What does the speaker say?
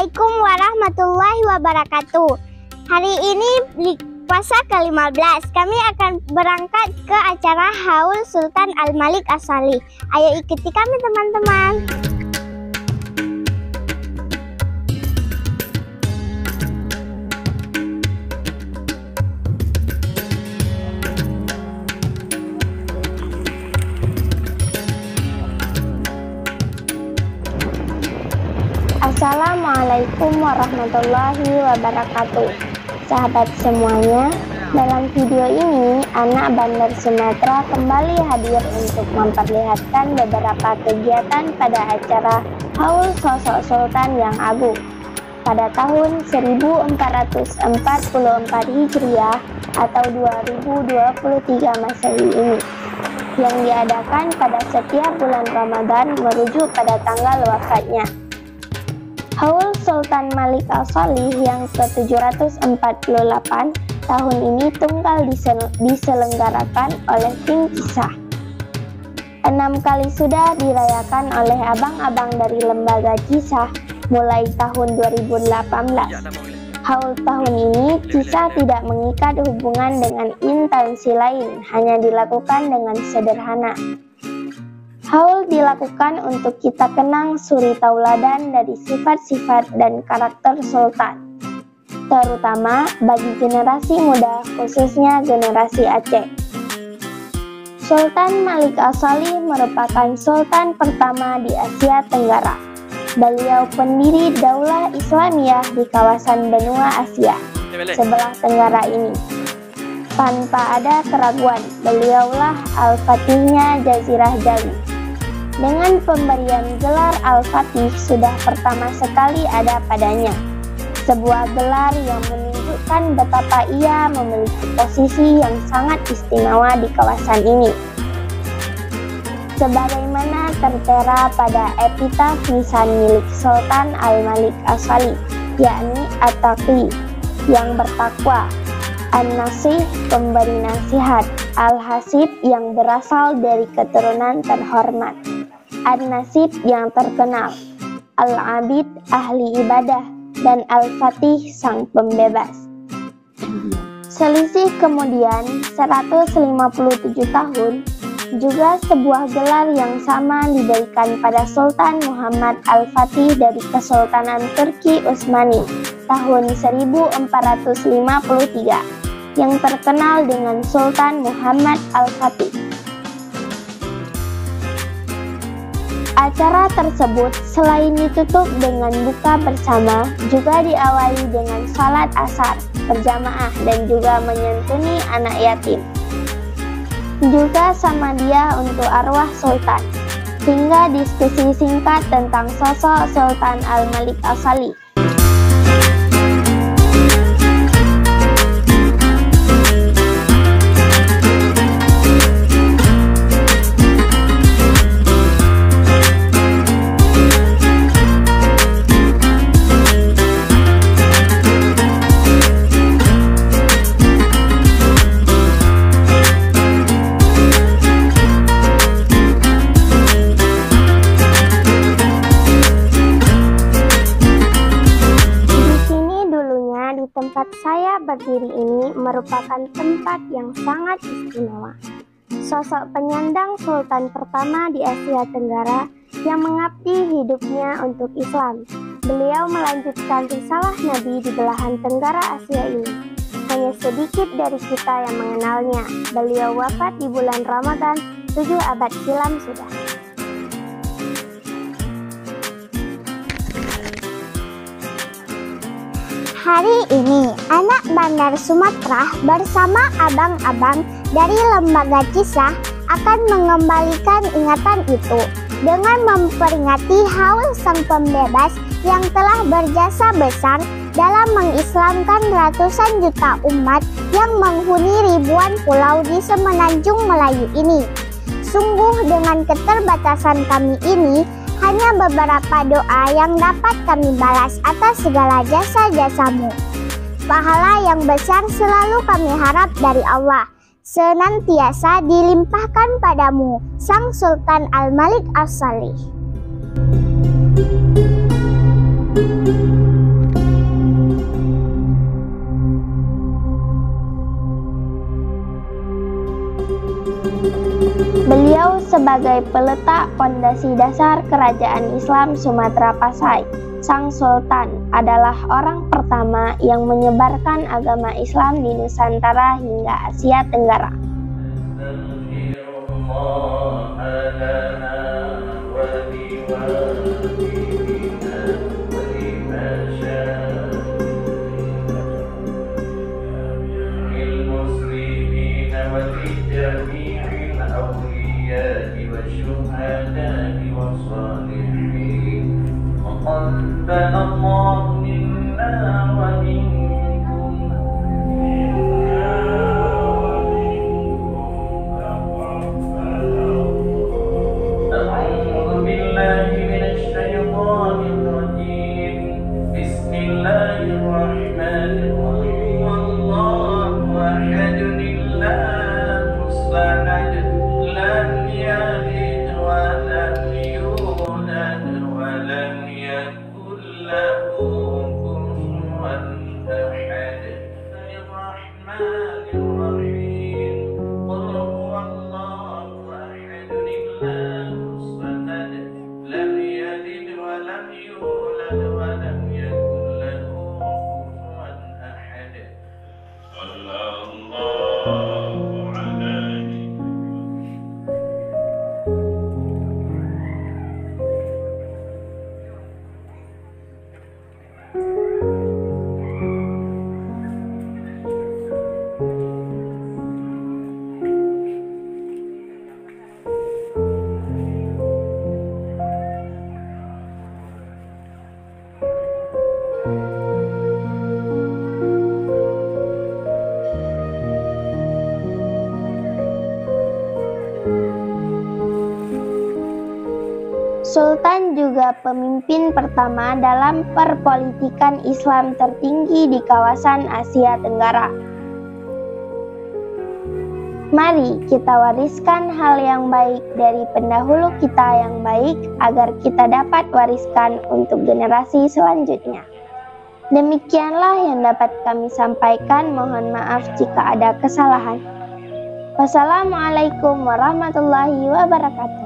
Assalamualaikum warahmatullahi wabarakatuh. Hari ini di puasa ke-15 kami akan berangkat ke acara Haul Sultan Al-Malik As-Salih. Ayo ikuti kami teman-teman. Assalamualaikum warahmatullahi wabarakatuh. Sahabat semuanya, dalam video ini anak Bandar Sumatera kembali hadir untuk memperlihatkan beberapa kegiatan pada acara Haul Sosok Sultan yang Agung pada tahun 1444 Hijriah atau 2023 Masehi ini, yang diadakan pada setiap bulan Ramadan merujuk pada tanggal wafatnya. Haul Sultan Malik As-Salih yang ke-748 tahun ini tunggal diselenggarakan oleh tim Kisah. 6 kali sudah dirayakan oleh abang-abang dari lembaga Kisah mulai tahun 2018. Haul tahun ini Kisah tidak mengikat hubungan dengan instansi lain, hanya dilakukan dengan sederhana. Haul dilakukan untuk kita kenang suri tauladan dari sifat-sifat dan karakter Sultan, terutama bagi generasi muda, khususnya generasi Aceh. Sultan Malik As-Salih merupakan Sultan pertama di Asia Tenggara. Beliau pendiri Daulah Islamiyah di kawasan benua Asia sebelah tenggara ini. Tanpa ada keraguan, beliaulah Al-Fatihnya Jazirah Jawi. Dengan pemberian gelar Al-Fatih sudah pertama sekali ada padanya, sebuah gelar yang menunjukkan betapa ia memiliki posisi yang sangat istimewa di kawasan ini. Sebagaimana tertera pada epitaf nisan milik Sultan Al-Malik As-Salih, yakni At-Taqi, yang bertakwa, An-Nasih, pemberi nasihat, Al-Hasib, yang berasal dari keturunan terhormat, An-Nasib, yang terkenal, Al-Abid, ahli ibadah, dan Al-Fatih, sang pembebas. Selisih kemudian 157 tahun, juga sebuah gelar yang sama diberikan pada Sultan Muhammad Al-Fatih dari Kesultanan Turki Utsmani tahun 1453, yang terkenal dengan Sultan Muhammad Al-Fatih. Acara tersebut selain ditutup dengan buka bersama, juga diawali dengan salat asar berjamaah dan juga menyantuni anak yatim. Juga sama dia untuk arwah Sultan, hingga diskusi singkat tentang sosok Sultan Al-Malik As-Salih. Tempat saya berdiri ini merupakan tempat yang sangat istimewa. Sosok penyandang Sultan pertama di Asia Tenggara yang mengabdi hidupnya untuk Islam. Beliau melanjutkan risalah Nabi di belahan tenggara Asia ini. Hanya sedikit dari kita yang mengenalnya. Beliau wafat di bulan Ramadan 7 abad silam sudah. Hari ini, anak Bandar Sumatera bersama abang-abang dari lembaga Kisah akan mengembalikan ingatan itu dengan memperingati Haul sang pembebas yang telah berjasa besar dalam mengislamkan ratusan juta umat yang menghuni ribuan pulau di semenanjung Melayu ini. Sungguh dengan keterbatasan kami ini, hanya beberapa doa yang dapat kami balas atas segala jasa-jasamu. Pahala yang besar selalu kami harap dari Allah, senantiasa dilimpahkan padamu, Sang Sultan Al-Malik As-Salih. sebagai peletak pondasi dasar kerajaan Islam Sumatera Pasai. Sang Sultan adalah orang pertama yang menyebarkan agama Islam di Nusantara hingga Asia Tenggara. Sultan juga pemimpin pertama dalam perpolitikan Islam tertinggi di kawasan Asia Tenggara. Mari kita wariskan hal yang baik dari pendahulu kita yang baik agar kita dapat wariskan untuk generasi selanjutnya. Demikianlah yang dapat kami sampaikan. Mohon maaf jika ada kesalahan. Wassalamualaikum warahmatullahi wabarakatuh.